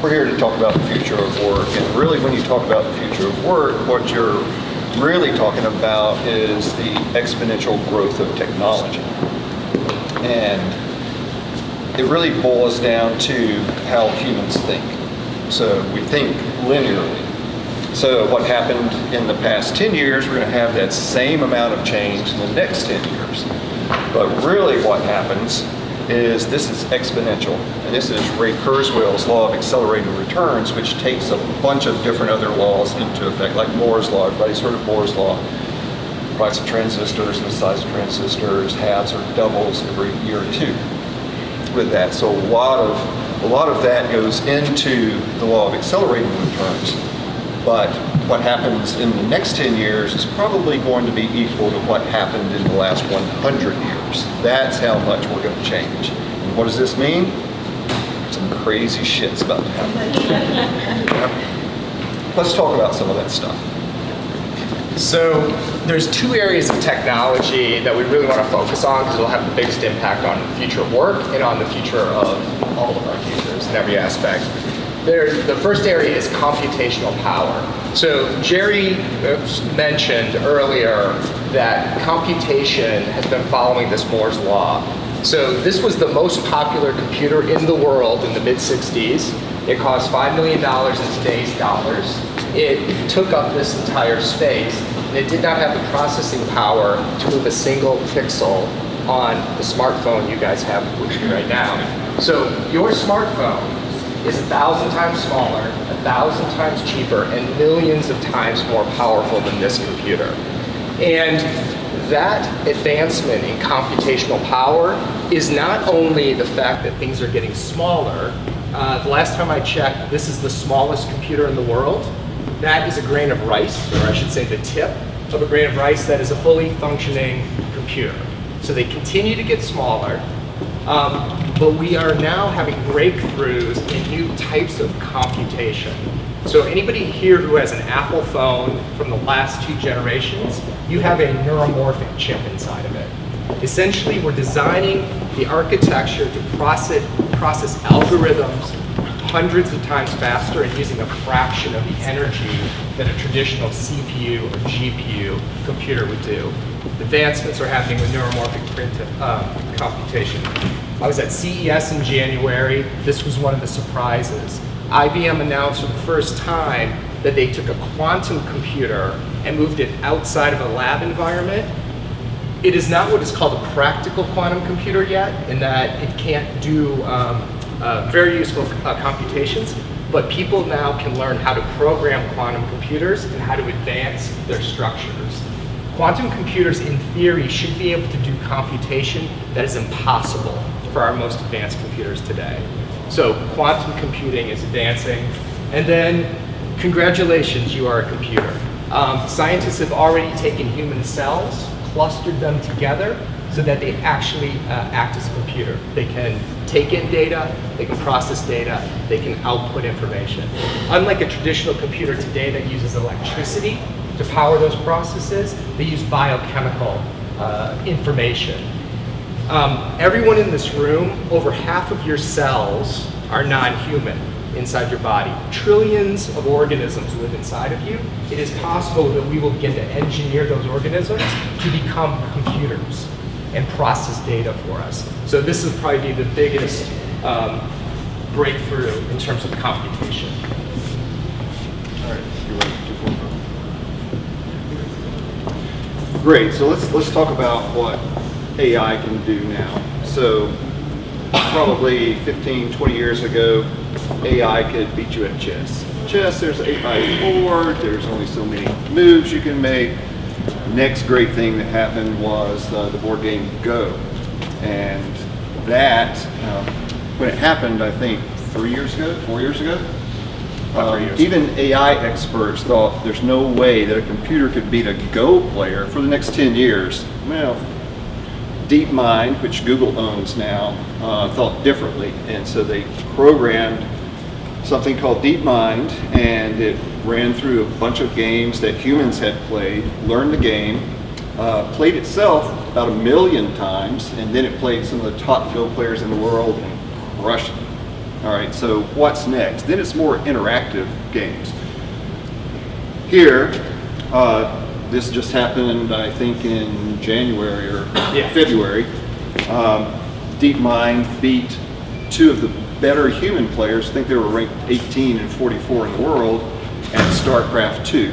we're here to talk about the future of work. And really, when you talk about the future of work, what you're really talking about is the exponential growth of technology. And it really boils down to how humans think. So we think linearly. So what happened in the past 10 years, we're going to have that same amount of change in the next 10 years. But really what happens is this is exponential. And this is Ray Kurzweil's law of accelerating returns, which takes a bunch of different other laws into effect, like Moore's law. Everybody's heard of Moore's law. Price of transistors and the size of transistors halves or doubles every year or two with that. So a lot of that goes into the law of accelerating returns. But what happens in the next 10 years is probably going to be equal to what happened in the last 100 years. That's how much we're going to change. And what does this mean? Some crazy shit's about to happen. Let's talk about some of that stuff. So there's two areas of technology that we really want to focus on because it'll have the biggest impact on the future of work and on the future of all of our futures in every aspect. The first area is computational power. So Jerry mentioned earlier that computation has been following this Moore's law. So this was the most popular computer in the world in the mid-60s. It cost $5 million in today's dollars. It took up this entire space, and it did not have the processing power to move a single pixel on the smartphone you guys have with you right now. So your smartphone is 1,000 times smaller, 1,000 times cheaper, and millions of times more powerful than this computer. And that advancement in computational power is not only the fact that things are getting smaller. The last time I checked, this is the smallest computer in the world. That is a grain of rice, or I should say the tip of a grain of rice that is a fully functioning computer. So they continue to get smaller. But we are now having breakthroughs in new types of computation. So anybody here who has an Apple phone from the last 2 generations, you have a neuromorphic chip inside of it. Essentially, we're designing the architecture to process algorithms hundreds of times faster and using a fraction of the energy that a traditional CPU or GPU computer would do. Advancements are happening with neuromorphic computation. I was at CES in January. This was one of the surprises. IBM announced for the first time that they took a quantum computer and moved it outside of a lab environment. It is not what is called a practical quantum computer yet, in that it can't do very useful computations, but people now can learn how to program quantum computers and how to advance their structures. Quantum computers, in theory, should be able to do computation that is impossible for our most advanced computers today. So quantum computing is advancing, and then congratulations, you are a computer. Scientists have already taken human cells, clustered them together so that they actually act as a computer. They can take in data, they can process data, they can output information. Unlike a traditional computer today that uses electricity to power those processes, they use biochemical information. Everyone in this room, over half of your cells are non-human inside your body. Trillions of organisms live inside of you. It is possible that we will begin to engineer those organisms to become computers and process data for us. So this will probably be the biggest breakthrough in terms of computation. All right, you ready? Great, so let's talk about what AI can do now. So probably 15, 20 years ago, AI could beat you at chess. Chess, there's 8 by board, there's only so many moves you can make. Next great thing that happened was the board game Go. And that, when it happened, I think 4 years ago, even AI experts thought there's no way that a computer could beat a Go player for the next 10 years. Well, DeepMind, which Google owns now, thought differently, and so they programmed something called DeepMind, and it ran through a bunch of games that humans had played, learned the game, played itself about 1 million times, and then it played some of the top Go players in the world and crushed them. All right, so what's next? Then it's more interactive games. Here, this just happened, I think, in January or February. DeepMind beat two of the better human players. I think they were ranked 18 and 44 in the world at StarCraft 2.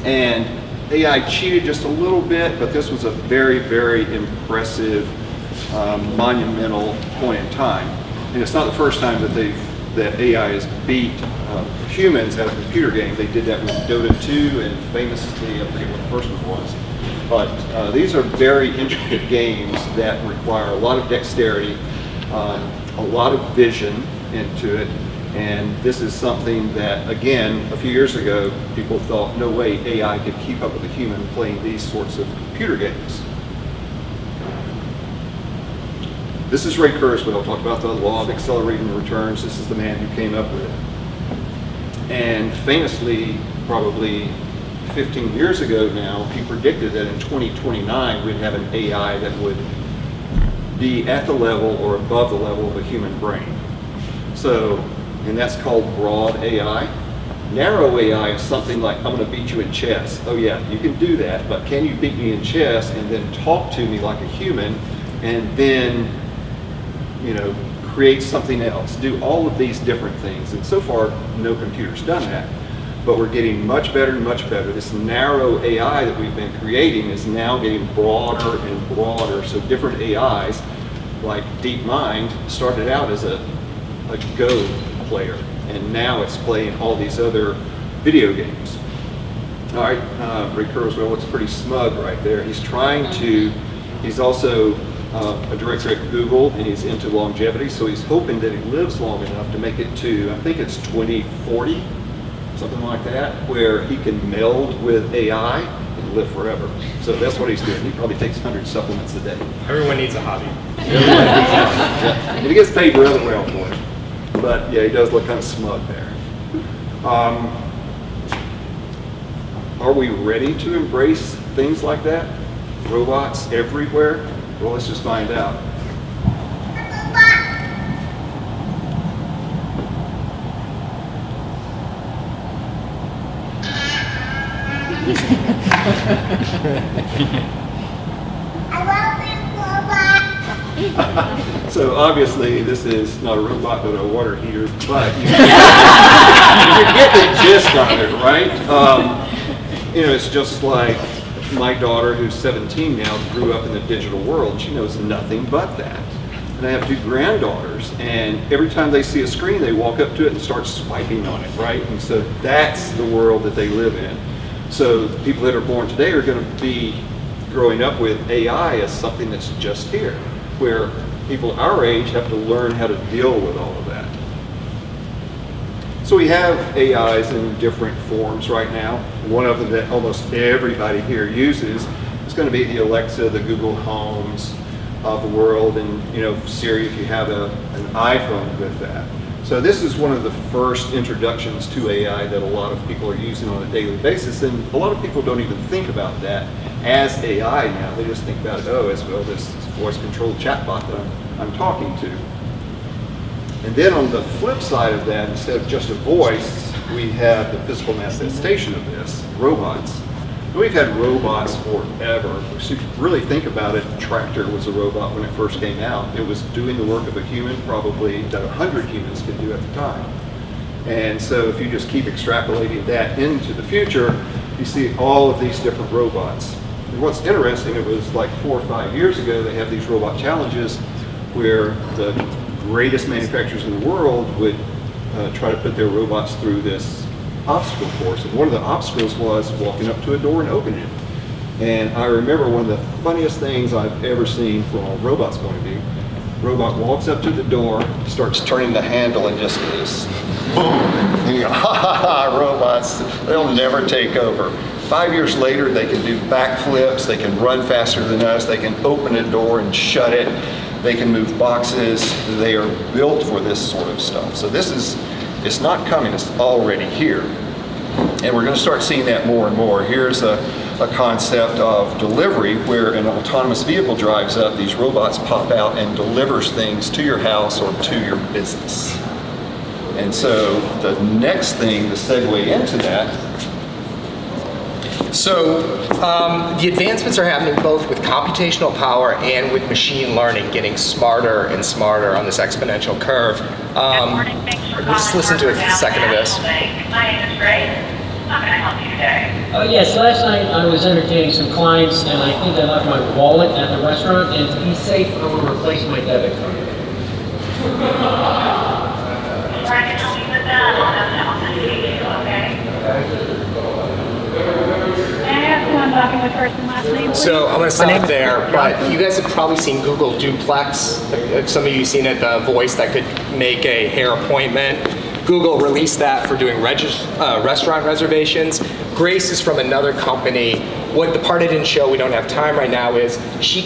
And AI cheated just a little bit, but this was a very, very impressive, monumental point in time. And it's not the first time that AI has beat humans at a computer game. They did that with Dota 2, and famously, I forget what the first one was. But these are very intricate games that require a lot of dexterity, a lot of vision into it. And this is something that, again, a few years ago, people thought, no way AI could keep up with a human playing these sorts of computer games. This is Ray Kurzweil, talked about the law of accelerating returns. This is the man who came up with it. And famously, probably 15 years ago now, he predicted that in 2029 we'd have an AI that would be at the level or above the level of a human brain. So, and that's called broad AI. Narrow AI is something like, I'm going to beat you in chess. Oh yeah, you can do that, but can you beat me in chess and then talk to me like a human and then, you know, create something else, do all of these different things? And so far, no computer's done that. But we're getting much better and much better. This narrow AI that we've been creating is now getting broader and broader. So different AIs, like DeepMind, started out as a Go player, and now it's playing all these other video games. All right, Ray Kurzweil looks pretty smug right there. He's also a director at Google, and he's into longevity, so he's hoping that he lives long enough to make it to, I think it's 2040, something like that, where he can meld with AI and live forever. So that's what he's doing. He probably takes 100 supplements a day. Everyone needs a hobby. Yeah. And he gets paid really well for it. But yeah, he does look kind of smug there. Are we ready to embrace things like that? Robots everywhere? Well, let's just find out. So obviously this is not a robot but a water heater, but you get the gist on it, right? You know, it's just like my daughter, who's 17 now, grew up in the digital world. She knows nothing but that. And I have two granddaughters, and every time they see a screen, they walk up to it and start swiping on it, right? And so that's the world that they live in. So the people that are born today are going to be growing up with AI as something that's just here, where people our age have to learn how to deal with all of that. So we have AIs in different forms right now. One of them that almost everybody here uses is going to be the Alexa, the Google Homes of the world, and you know, Siri if you have an iPhone with that. So this is one of the first introductions to AI that a lot of people are using on a daily basis, and a lot of people don't even think about that as AI now. They just think about it, oh, as well, this voice-controlled chatbot that I'm talking to. And then on the flip side of that, instead of just a voice, we have the physical manifestation of this, robots. And we've had robots forever. So if you really think about it, a tractor was a robot when it first came out. It was doing the work of a human, probably that 100 humans could do at the time. And so if you just keep extrapolating that into the future, you see all of these different robots. And what's interesting, it was like 4 or 5 years ago, they have these robot challenges where the greatest manufacturers in the world would try to put their robots through this obstacle course. And one of the obstacles was walking up to a door and opening it. And I remember one of the funniest things I've ever seen from a robot's point of view. Robot walks up to the door, starts turning the handle, and just goes, boom. And you go, ha ha ha, robots, they'll never take over. 5 years later, they can do backflips, they can run faster than us, they can open a door and shut it, they can move boxes. They are built for this sort of stuff. So this is, it's not coming, it's already here. And we're going to start seeing that more and more. Here's a a concept of delivery where an autonomous vehicle drives up, these robots pop out and delivers things to your house or to your business. And so the next thing to segue into that. So the advancements are happening both with computational power and with machine learning, getting smarter and smarter on this exponential curve. Good morning. Thanks for calling. Let's listen to a second of this. My name is Grace. How can I help you today? Yes, last night I was entertaining some clients and I think I left my wallet at the restaurant, and to be safe, I want to replace my debit card. I can help you with that. I'll have to authenticate you, okay? May I ask who I'm talking with first and last name, please? So I'm going to stop there, but you guys have probably seen Google Duplex. If some of you have seen it, the voice that could make a hair appointment. Google released that for doing restaurant reservations. Grace is from another company. What the part I didn't show, we don't have time right now, is she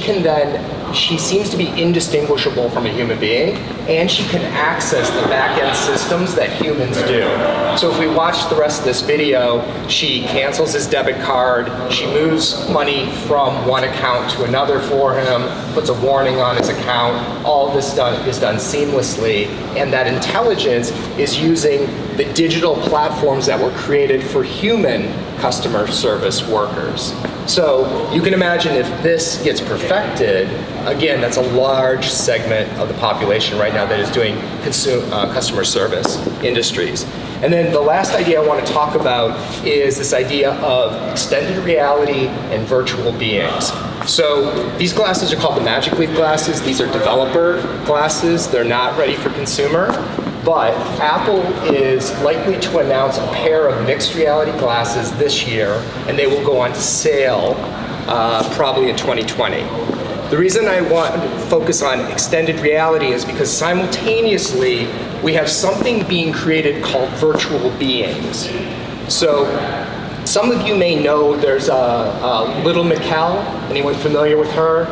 seems to be indistinguishable from a human being, and she can access the back-end systems that humans do. So if we watch the rest of this video, she cancels his debit card, she moves money from one account to another for him, puts a warning on his account. All of this is done seamlessly, and that intelligence is using the digital platforms that were created for human customer service workers. So you can imagine if this gets perfected, again, that's a large segment of the population right now that is doing customer service industries. And then the last idea I want to talk about is this idea of extended reality and virtual beings. So these glasses are called the Magic Leap glasses. These are developer glasses. They're not ready for consumer. But Apple is likely to announce a pair of mixed reality glasses this year, and they will go on sale probably in 2020. The reason I want to focus on extended reality is because simultaneously we have something being created called virtual beings. So some of you may know there's a Little Mikkel. Anyone familiar with her?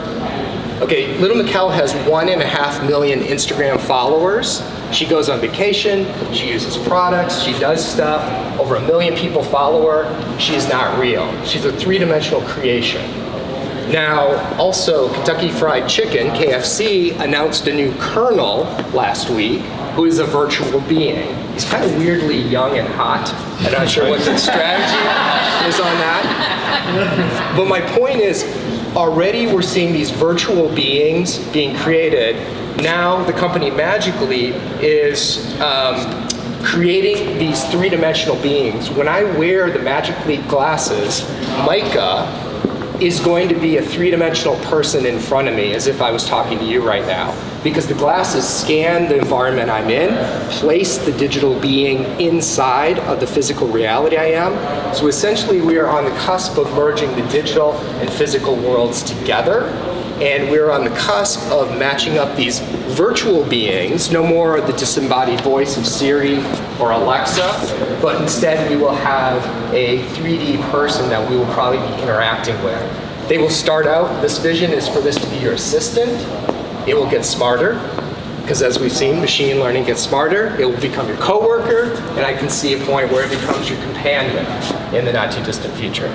Okay, Little Mikkel has 1.5 million Instagram followers. She goes on vacation, she uses products, she does stuff. Over 1 million people follow her. She is not real. She's a three-dimensional creation. Now, also, Kentucky Fried Chicken, KFC, announced a new colonel last week who is a virtual being. He's kind of weirdly young and hot. I'm not sure what the strategy is on that. But my point is, already we're seeing these virtual beings being created. Now the company Magic Leap is creating these three-dimensional beings. When I wear the Magic Leap glasses, Micah is going to be a three-dimensional person in front of me as if I was talking to you right now. Because the glasses scan the environment I'm in, place the digital being inside of the physical reality I am. So essentially we are on the cusp of merging the digital and physical worlds together. And we're on the cusp of matching up these virtual beings, no more the disembodied voice of Siri or Alexa, but instead we will have a 3D person that we will probably be interacting with. They will start out, this vision is for this to be your assistant. It will get smarter, because as we've seen, machine learning gets smarter. It will become your coworker, and I can see a point where it becomes your companion in the not too distant future.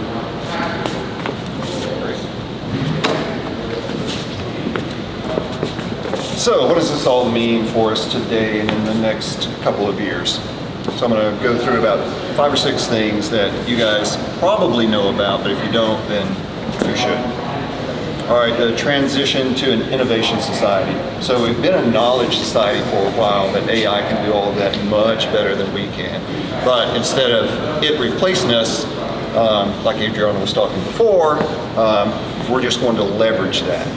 So what does this all mean for us today and in the next couple of years? So I'm going to go through about 5 or 6 things that you guys probably know about, but if you don't, then you should. All right, the transition to an innovation society. So we've been a knowledge society for a while, that AI can do all of that much better than we can. But instead of it replacing us, like Adriana was talking before, we're just going to leverage that.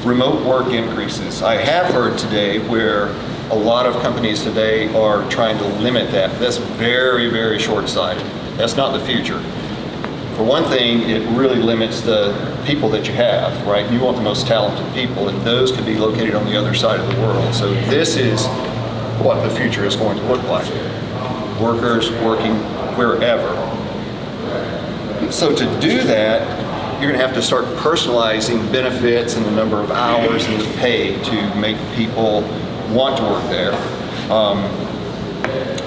Remote work increases. I have heard today where a lot of companies today are trying to limit that. That's very, very short-sighted. That's not the future. For one thing, it really limits the people that you have, right? You want the most talented people, and those could be located on the other side of the world. So this is what the future is going to look like. Workers working wherever. So to do that, you're going to have to start personalizing benefits and the number of hours and the pay to make people want to work there.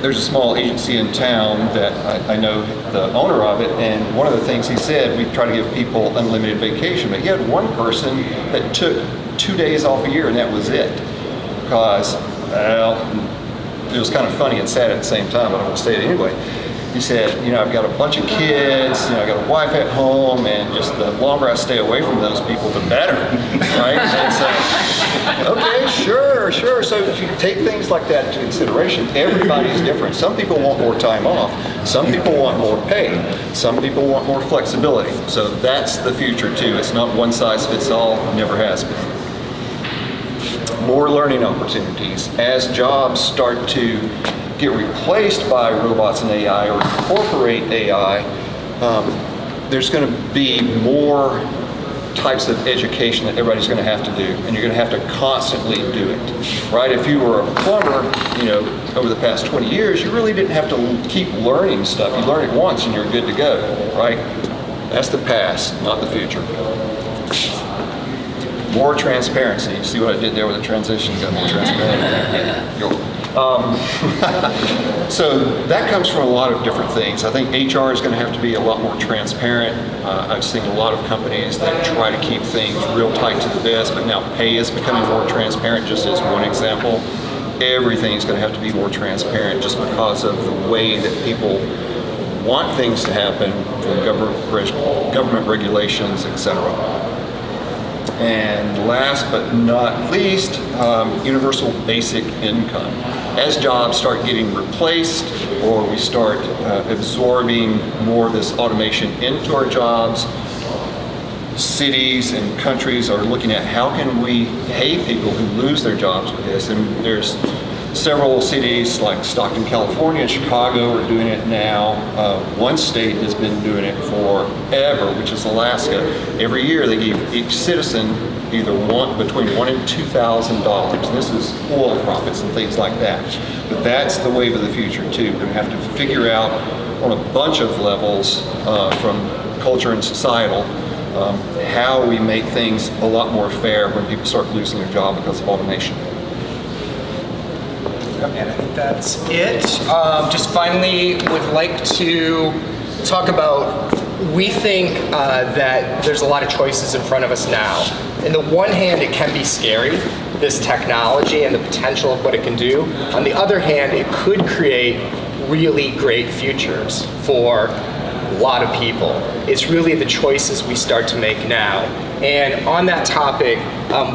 there's a small agency in town that I know the owner of it, and one of the things he said, we try to give people unlimited vacation, but he had one person that took 2 days off a year, and that was it. Because, well, it was kind of funny and sad at the same time, but I'm going to say it anyway. He said, I've got a bunch of kids, I've got a wife at home, and just the longer I stay away from those people, the better, right? And so, okay, sure. So if you take things like that into consideration, everybody's different. Some people want more time off. Some people want more pay. Some people want more flexibility. So that's the future too. It's not one size fits all, never has been. More learning opportunities. As jobs start to get replaced by robots and AI or incorporate AI, there's going to be more types of education that everybody's going to have to do, and you're going to have to constantly do it, right? If you were a plumber, over the past 20 years, you really didn't have to keep learning stuff. You learn it once and you're good to go, right? That's the past, not the future. More transparency. You see what I did there with the transition? Got more transparent. So that comes from a lot of different things. I think HR is going to have to be a lot more transparent. I've seen a lot of companies that try to keep things real tight to the vest, but now pay is becoming more transparent, just as one example. Everything is going to have to be more transparent just because of the way that people want things to happen from government regulations, etc. And last but not least, universal basic income. As jobs start getting replaced or we start absorbing more of this automation into our jobs, cities and countries are looking at how can we pay people who lose their jobs with this. And there's several cities like Stockton, California and Chicago are doing it now. One state has been doing it forever, which is Alaska. Every year they give each citizen either between $1,000 and $2,000. And this is oil profits and things like that. But that's the wave of the future too. We're going to have to figure out on a bunch of levels from culture and societal how we make things a lot more fair when people start losing their job because of automation. And I think that's it. Just finally would like to talk about, we think that there's a lot of choices in front of us now. On the one hand, it can be scary, this technology and the potential of what it can do. On the other hand, it could create really great futures for a lot of people. It's really the choices we start to make now. And on that topic,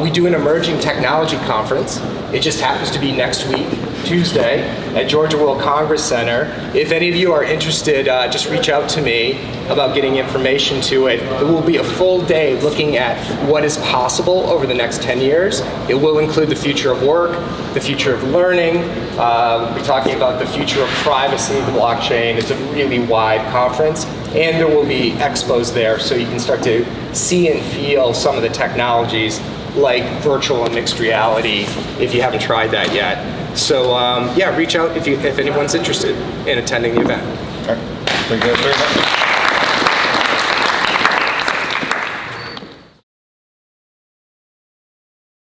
we do an emerging technology conference. It just happens to be next week, Tuesday, at Georgia World Congress Center. If any of you are interested, just reach out to me about getting information to it. It will be a full day looking at what is possible over the next 10 years. It will include the future of work, the future of learning. We'll be talking about the future of privacy, the blockchain. It's a really wide conference. And there will be expos there so you can start to see and feel some of the technologies like virtual and mixed reality if you haven't tried that yet. So yeah, reach out if anyone's interested in attending the event. All right. Thank you guys very much.